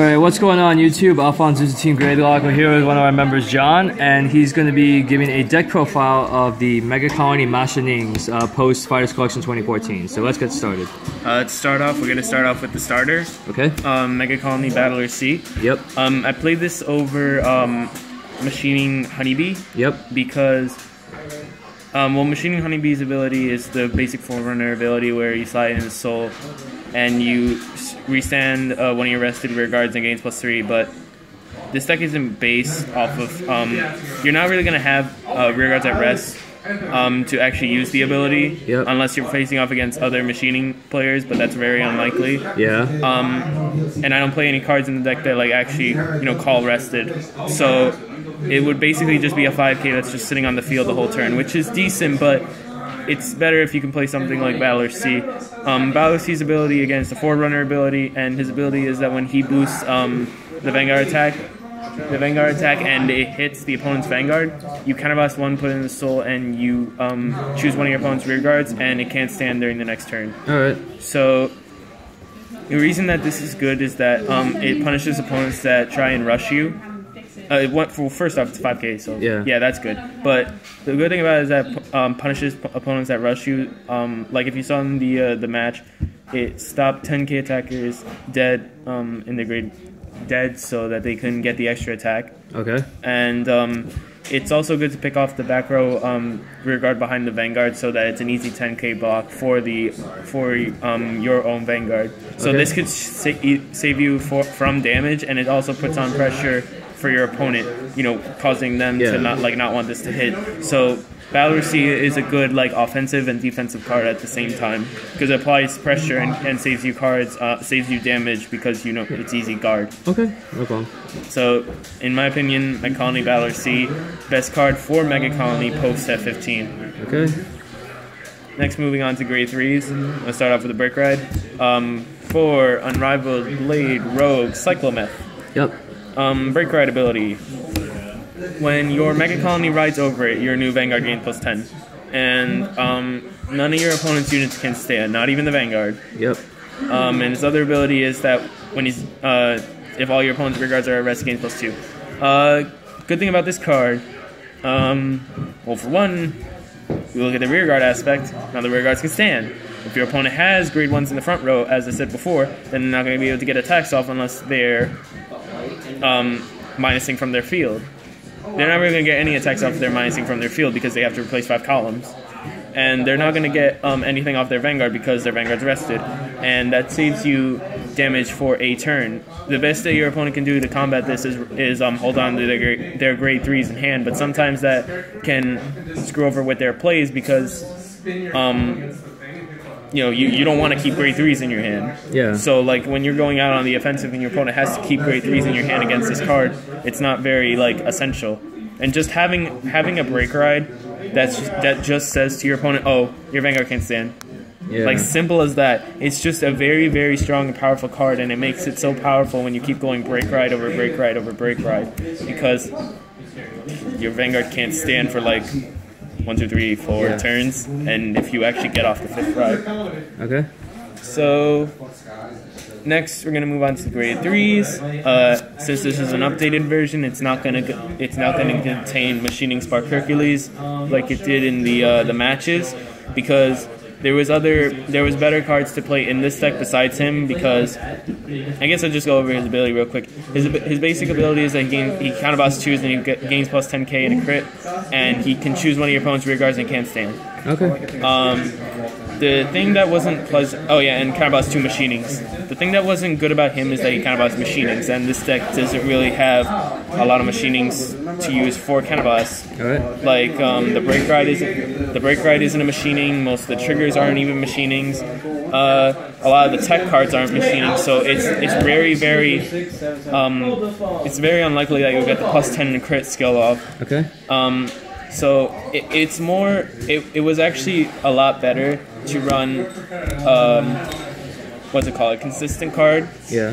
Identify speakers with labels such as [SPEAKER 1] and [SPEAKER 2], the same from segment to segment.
[SPEAKER 1] Alright, what's going on YouTube? Alphonse's team Gradelock. We're here with one of our members, John, and he's going to be giving a deck profile of the Megacolony Machinings post Fighters Collection 2014. So let's get started.
[SPEAKER 2] To start off, we're going to start off with the starter.
[SPEAKER 1] Okay.
[SPEAKER 2] Megacolony Battler C.
[SPEAKER 1] Yep.
[SPEAKER 2] I played this over Machining Honeybee. Yep. Because, Machining Honeybee's ability is the basic Forerunner ability where you slide in his soul and you restand one of your rested rear guards and gains +3, but this deck isn't based off of, you're not really going to have rear guards at rest to actually use the ability, unless you're facing off against other machining players, but that's very unlikely.
[SPEAKER 1] Yeah.
[SPEAKER 2] And I don't play any cards in the deck that like actually, call rested, so it would basically just be a 5k that's just sitting on the field the whole turn, which is decent, but it's better if you can play something like Battler C. Battler C's ability, again, is the Forerunner ability, and his ability is that when he boosts the Vanguard attack, and it hits the opponent's Vanguard, you counterblast one, put it in the soul, and you choose one of your opponent's rear guards, and it can't stand during the next turn.
[SPEAKER 1] Alright.
[SPEAKER 2] So the reason that this is good is that it punishes opponents that try and rush you. First off, it's 5k, so yeah, that's good. But the good thing about it is that punishes opponents that rush you. Like if you saw in the match, it stopped 10k attackers dead in the grade dead, so that they couldn't get the extra attack. Okay. And it's also good to pick off the back row rear guard behind the Vanguard, so that it's an easy 10k block for your own Vanguard. So this could save you from damage, and it also puts on pressure for your opponent, causing them to not want this to hit. So Battler C is a good offensive and defensive card at the same time, because it applies pressure and saves you cards, saves you damage because it's easy guard. Okay, no problem. So in my opinion, Megacolony Battler C, best card for Megacolony post F15. Okay. Next, moving on to grade 3s. Let's start off with a Break Ride. For Unrivaled Blade Rogue Cyclometh. Yep. Break Ride ability. When your Megacolony rides over it, your new Vanguard gains +10. And none of your opponent's units can stand, not even the Vanguard. Yep. And his other ability is that when he's if all your opponent's rear guards are at rest, gains +2. Good thing about this card, well, for one, you look at the rear guard aspect. Now the rear guards can stand. If your opponent has grade 1s in the front row, as I said before, then they're not going to be able to get attacks off unless they're minusing from their field. They're not really going to get any attacks off if they're minusing from their field, because they have to replace 5 columns. And they're not going to get anything off their Vanguard because their Vanguard's rested. And that saves you damage for a turn. The best that your opponent can do to combat this is hold on to their grade 3s in hand, but sometimes that can screw over with their plays because you don't want to keep grade 3s in your hand. Yeah. So when you're going out on the offensive and your opponent has to keep grade 3s in your hand against this card, it's not very essential. And just having a Break Ride that just says to your opponent, oh, your Vanguard can't stand. Yeah. Simple as that. It's just a very, very strong and powerful card, and it makes it so powerful when you keep going Break Ride over Break Ride over Break Ride, because your Vanguard can't stand for 1, 2, 3, 4 turns, and if you actually get off the 5th ride. Okay. So next, we're gonna move on to grade 3s. Since this is an updated version, it's not gonna contain Machining Spark Hercules like it did in the matches, because there was better cards to play in this deck besides him. Because I guess I'll just go over his ability real quick. His basic ability is that he counterblast 2s and he gains +10k in a crit, and he can choose one of your opponent's rear guards and can't stand. Okay. The thing that wasn't pleasant... Oh yeah, and counterblast 2 Machinings. The thing that wasn't good about him is that he counterblasts Machinings, and this deck doesn't really have a lot of Machinings to use for counterblast. Alright. The Break Ride isn't a Machining. Most of the triggers aren't even Machinings. A lot of the tech cards aren't Machining, so it's very, very it's very unlikely that you'll get the +10 in crit skill off. Okay. So it was actually a lot better to run a consistent card,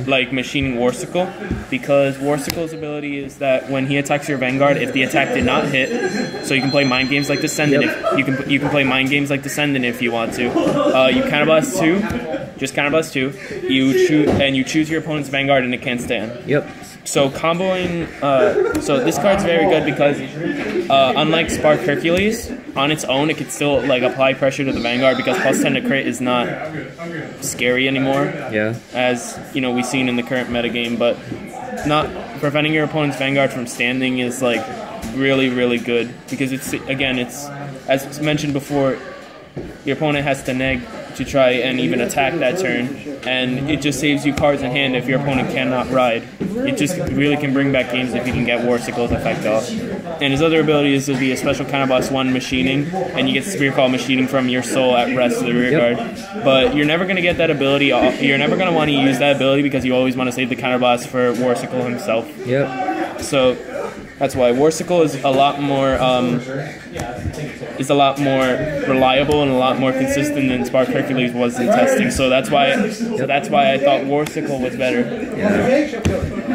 [SPEAKER 2] like Machining Warsickle, because Warsickle's ability is that when he attacks your Vanguard, if the attack did not hit, so you can play Mind Games like Descendant. You can play Mind Games like Descendant if you want to. You counterblast 2, just counterblast 2. You choose your opponent's Vanguard and it can't stand.
[SPEAKER 1] Yep.
[SPEAKER 2] So comboing, so this card's very good because unlike Spark Hercules, on its own it could still like apply pressure to the Vanguard because +10 to crit is not scary anymore.
[SPEAKER 1] Yeah. As
[SPEAKER 2] you know, we've seen in the current metagame, but not preventing your opponent's Vanguard from standing is like really, really good because it's as mentioned before, your opponent has to neg to try and even attack that turn, and it just saves you cards in hand if your opponent cannot ride. It just really can bring back games if you can get Warsickle's effect off. And his other ability is to be a special counterblast 1 machining, and you get Spear Call machining from your soul at rest to the rear guard. But you're never going to get that ability off. You're never going to want to use that ability because you always want to save the counterblast for Warsickle himself.
[SPEAKER 1] Yep.
[SPEAKER 2] So that's why Warsickle is a lot more reliable and a lot more consistent than Spark Hercules was in testing. So that's why I thought Warsickle was better.
[SPEAKER 1] Yeah.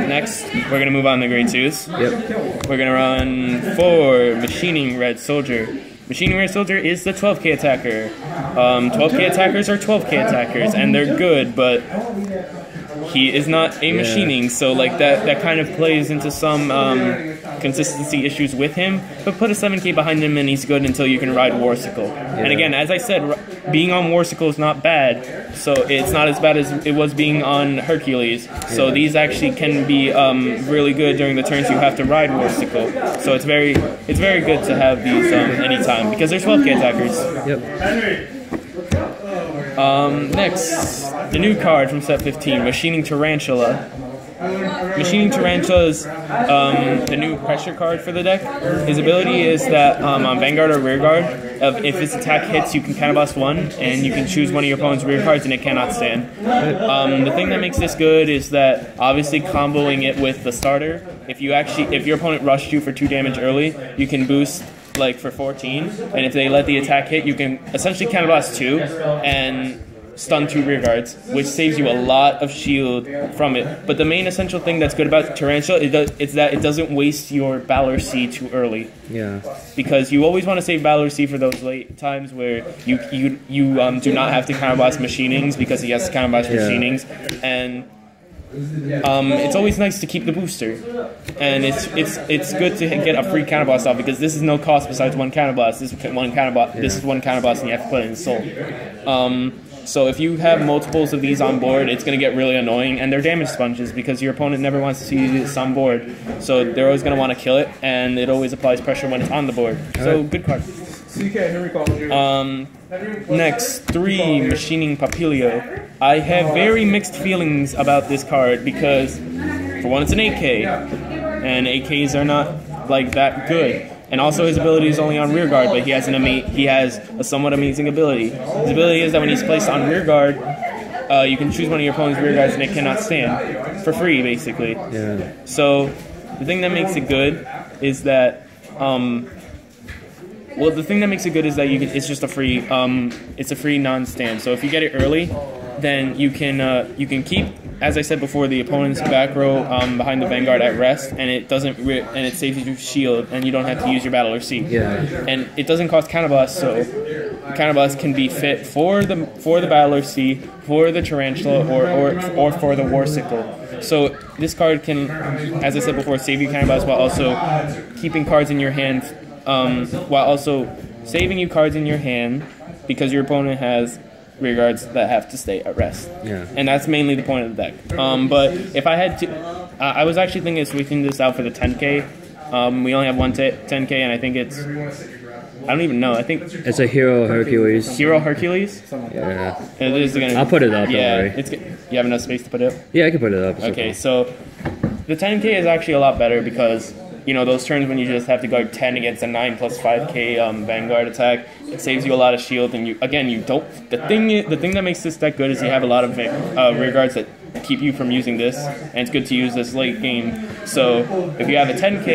[SPEAKER 2] Next, we're gonna move on to grade 2s.
[SPEAKER 1] Yep.
[SPEAKER 2] We're gonna run 4 Machining Red Soldier. Machining Red Soldier is the 12k attacker. 12k attackers are 12k attackers, and they're good, but he is not a machining, so like that kind of plays into some consistency issues with him. But put a 7k behind him and he's good until you can ride Warsickle. Yeah. And again, as I said, being on Warsickle is not bad, so it's not as bad as it was being on Hercules. So these actually can be really good during the turns you have to ride Warsickle. So it's very good to have these anytime because there's 12k attackers.
[SPEAKER 1] Yep.
[SPEAKER 2] Next, the new card from set 15, Machining Tarantula. Machining Tarantula is the new pressure card for the deck. His ability is that on Vanguard or Rear Guard, if its attack hits, you can counterblast 1, and you can choose one of your opponent's rear cards and it cannot stand. The thing that makes this good is that obviously comboing it with the starter, if your opponent rushed you for 2 damage early, you can boost like for 14, and if they let the attack hit, you can essentially counterblast 2 and stun 2 rear guards, which saves you a lot of shield from it. But the main essential thing that's good about Tarantula is that it doesn't waste your Valor C too early. Yeah. Because you always want to save Valor C for those late times where you do not have to counterblast machinings because he has to counterblast machinings, and it's always nice to keep the booster, and it's good to get a free counterblast off because this is no cost besides 1 counterblast. This is 1 counterblast, and you have to put it in soul. So if you have multiples of these on board, it's going to get really annoying, and they're damage sponges because your opponent never wants to see this on board. So they're always going to want to kill it, and it always applies pressure when it's on the board. So good card. Next, 3 Machining Papilio. I have very mixed feelings about this card because, for one, it's an 8k, and 8ks are not like that good. And also his ability is only on rear guard, but he has a somewhat amazing ability. His ability is that when he's placed on rear guard, you can choose one of your opponent's rear guards and it cannot stand. For free, basically. Yeah. So the thing that makes it good is that it's just a free it's a free non-stand. So if you get it early, then you can keep, as I said before, the opponent's back row behind the Vanguard at rest, and it it saves you shield, and you don't have to use your Battler C. Yeah. And it doesn't cost counterblast, so counterblast can be fit for the Battler C, for the Tarantula, or for the Warsickle. So this card can, as I said before, save you counterblast while also keeping cards in your hand, while also saving you cards in your hand because your opponent has rear guards that have to stay at rest. Yeah. And that's mainly the point of the deck. But if I had to, I was actually thinking of switching this out for the 10k. We only have one 10k, and I think it's, I don't even know. I think
[SPEAKER 1] it's a Hero Hercules.
[SPEAKER 2] Hero Hercules?
[SPEAKER 1] Yeah.
[SPEAKER 2] It is gonna,
[SPEAKER 1] I'll put it up.
[SPEAKER 2] Yeah. You have enough space to put it up?
[SPEAKER 1] Yeah, I can put it up.
[SPEAKER 2] Okay, so the 10k is actually a lot better because, you know, those turns when you just have to guard 10 against a 9 plus 5k Vanguard attack, it saves you a lot of shield, and you don't. The thing that makes this deck good is you have a lot of rear guards that keep you from using this, and it's good to use this late game. So if you have a 10k,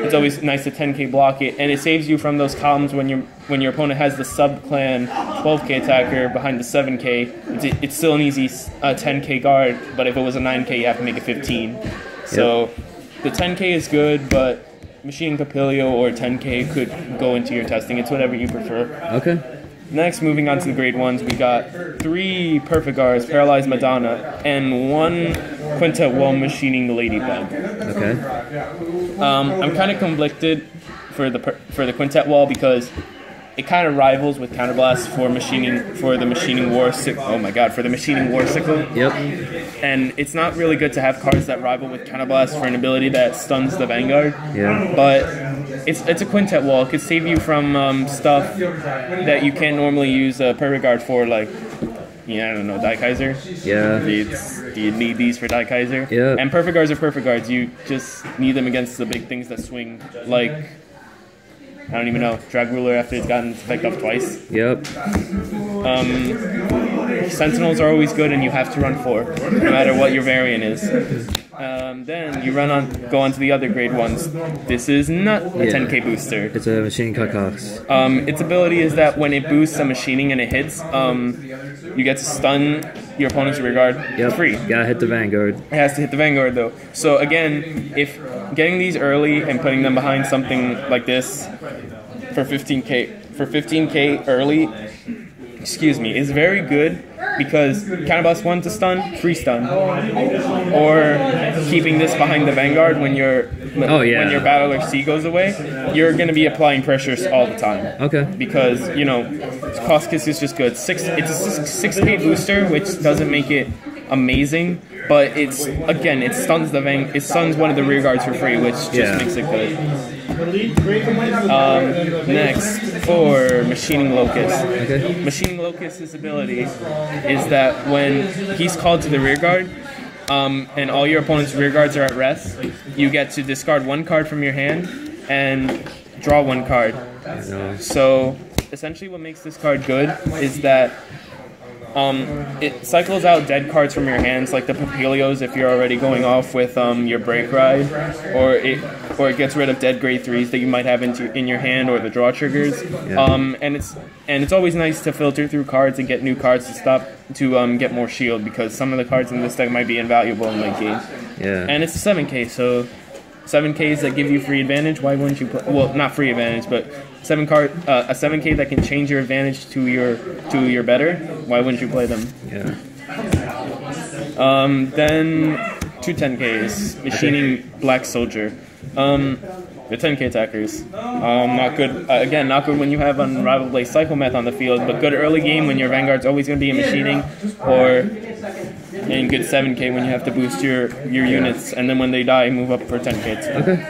[SPEAKER 2] it's always nice to 10k block it, and it saves you from those columns when your opponent has the sub clan 12k attacker behind the 7k. It's still an easy 10k guard, but if it was a 9k, you have to make it 15. So the 10k is good, but Machining Papilio or 10k could go into your testing. It's whatever you prefer.
[SPEAKER 1] Okay.
[SPEAKER 2] Next, moving on to the grade 1s, we got 3 Perfect Guards, Paralyzed Madonna, and 1 Quintet Wall Machining Ladybug.
[SPEAKER 1] Okay.
[SPEAKER 2] I'm kind of conflicted for the Quintet Wall because it kind of rivals with Counterblast for the Machining Warsickle. Oh my god, for the Machining Warsickle.
[SPEAKER 1] Yep.
[SPEAKER 2] And it's not really good to have cards that rival with Counterblast for an ability that stuns the Vanguard.
[SPEAKER 1] Yeah.
[SPEAKER 2] But it's a Quintet Wall. It could save you from stuff that you can't normally use a Perfect Guard for, like, yeah, I don't know, Die Kaiser.
[SPEAKER 1] Yeah.
[SPEAKER 2] Do you need these for Die Kaiser?
[SPEAKER 1] Yeah.
[SPEAKER 2] And Perfect Guards are Perfect Guards. You just need them against the big things that swing, like, I don't even know, Drag Ruler after it's gotten its effect off twice.
[SPEAKER 1] Yep.
[SPEAKER 2] Sentinels are always good, and you have to run 4, no matter what your variant is. Then you go on to the other grade 1s. This is not a 10k booster.
[SPEAKER 1] It's a Machining Cox.
[SPEAKER 2] Its ability is that when it boosts a machining and it hits, you get to stun your opponent's rear guard free.
[SPEAKER 1] Gotta hit the Vanguard.
[SPEAKER 2] It has to hit the Vanguard though. So again, if getting these early and putting them behind something like this for 15k early, is very good because Counterblast 1 to stun, free stun, or keeping this behind the Vanguard when your Battler C goes away, you're going to be applying pressures all the time.
[SPEAKER 1] Okay.
[SPEAKER 2] Because Cost Kiss is just good. It's a 6k booster, which doesn't make it amazing, but it stuns one of the rear guards for free, which just makes it good. Next, for Machining Locust.
[SPEAKER 1] Okay.
[SPEAKER 2] Machining Locust's ability is that when he's called to the rear guard, and all your opponent's rear guards are at rest, you get to discard 1 card from your hand and draw 1 card. So essentially what makes this card good is that it cycles out dead cards from your hands, like the Papilios if you're already going off with your Break Ride, or it gets rid of dead grade 3s that you might have in your hand, or the draw triggers. And it's always nice to filter through cards and get new cards to get more shield, because some of the cards in this deck might be invaluable in late game.
[SPEAKER 1] Yeah.
[SPEAKER 2] And it's a 7k, so 7Ks that give you free advantage. Why wouldn't you play? Well, not free advantage, but a 7K that can change your advantage to your better. Why wouldn't you play them?
[SPEAKER 1] Yeah.
[SPEAKER 2] Then 2 10Ks. Machining Black Soldier. The 10k attackers. Not good. Again, not good when you have Unrivaled Blaze Cycle Meth on the field, but good early game when your Vanguard's always going to be in machining, or in good 7k when you have to boost your units, and then when they die, move up for 10k.
[SPEAKER 1] Okay.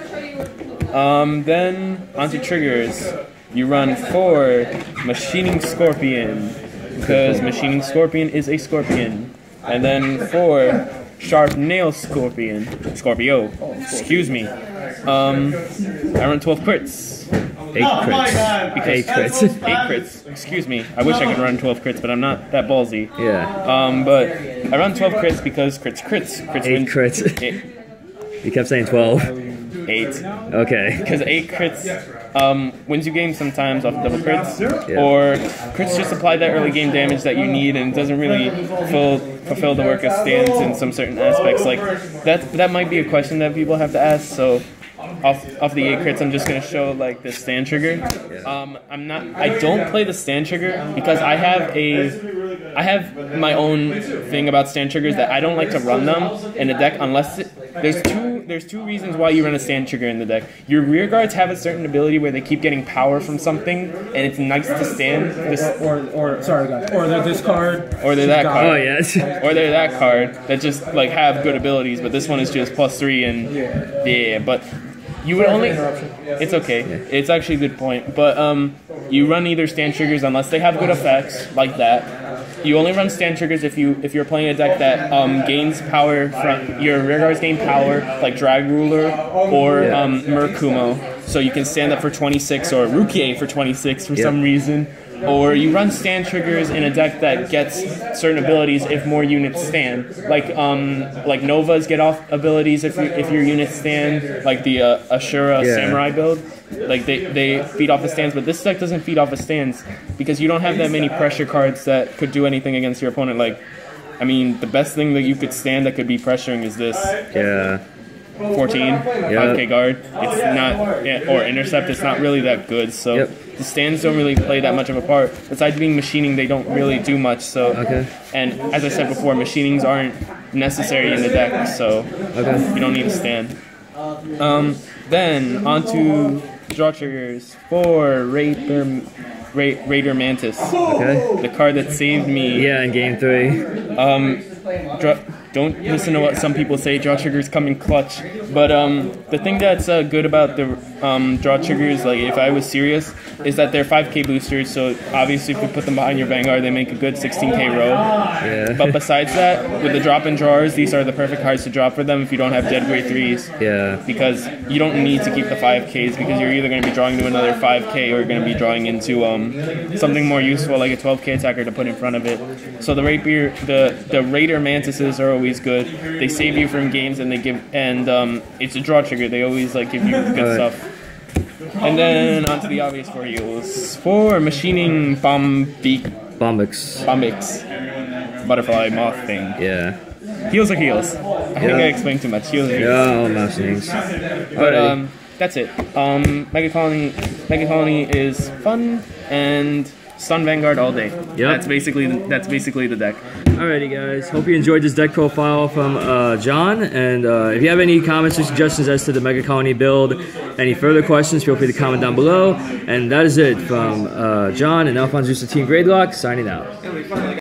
[SPEAKER 2] Then onto triggers. You run 4 Machining Scorpion, because Machining Scorpion is a Scorpion, and then 4 Sharp Nail Scorpion. Scorpio. Excuse me. I run 12 crits.
[SPEAKER 1] 8 crits. 8 crits.
[SPEAKER 2] 8 crits. Excuse me. I wish I could run 12 crits, but I'm not that ballsy.
[SPEAKER 1] Yeah.
[SPEAKER 2] But I run 12 crits because crits.
[SPEAKER 1] 8 crits. You kept saying 12.
[SPEAKER 2] 8.
[SPEAKER 1] Okay.
[SPEAKER 2] Because 8 crits wins you games sometimes off double crits, or crits just apply that early game damage that you need, and it doesn't really fulfill the work of stands in some certain aspects. Like that might be a question that people have to ask. So off the 8 crits, I'm just gonna show like the stand trigger. I don't play the stand trigger because I have my own thing about stand triggers that I don't like to run them in a deck unless there's two reasons why you run a stand trigger in the deck. Your rear guards have a certain ability where they keep getting power from something, and it's nice to stand.
[SPEAKER 3] Or they're this card.
[SPEAKER 2] Or they're that card.
[SPEAKER 1] Oh yes.
[SPEAKER 2] Or they're that card that just like have good abilities, but this one is just +3 and but you would only. It's okay. It's actually a good point, but you run either stand triggers unless they have good effects like that. You only run stand triggers if you're playing a deck that gains power from your rear guards gain power, like Drag Ruler or Merkumo, so you can stand up for 26, or Rukier for 26 for some reason. Or you run stand triggers in a deck that gets certain abilities if more units stand. Like Novas get off abilities if your units stand, like the Ashura Samurai build. Like they feed off the stands, but this deck doesn't feed off the stands because you don't have that many pressure cards that could do anything against your opponent. Like, I mean, the best thing that you could stand that could be pressuring is this.
[SPEAKER 1] Yeah.
[SPEAKER 2] 14, 5k guard. It's not, or intercept, it's not really that good, so the stands don't really play that much of a part. Besides being machining, they don't really do much, so, and as I said before, machinings aren't necessary in the deck, so you don't need a stand. Then, on to draw triggers for Raider Mantis. The card that saved me.
[SPEAKER 1] Yeah, in game 3.
[SPEAKER 2] Don't listen to what some people say, draw triggers come in clutch. But the thing that's good about the draw triggers, like if I was serious, is that they're 5k boosters, so obviously if you put them behind your Vanguard, they make a good 16k row. But besides that, with the drop and drawers, these are the perfect cards to drop for them if you don't have dead grade 3s. Because you don't need to keep the 5ks, because you're either going to be drawing to another 5k or you're going to be drawing into something more useful like a 12k attacker to put in front of it. So the Raider Mantises are always good. They save you from games, and it's a draw trigger. They always like give you good stuff. And then onto the obvious for heals. For Machining
[SPEAKER 1] Bombix.
[SPEAKER 2] Butterfly moth thing. Heals are heals. I think I explained too much. Heals are heals.
[SPEAKER 1] Machinings.
[SPEAKER 2] But that's it. Megacolony is fun and Sun Vanguard all day. That's basically the deck.
[SPEAKER 1] Alrighty guys, hope you enjoyed this deck profile from John, and if you have any comments or suggestions as to the Megacolony build, any further questions, feel free to comment down below. And that is it from John and Alphonse Team Gradelock, signing out.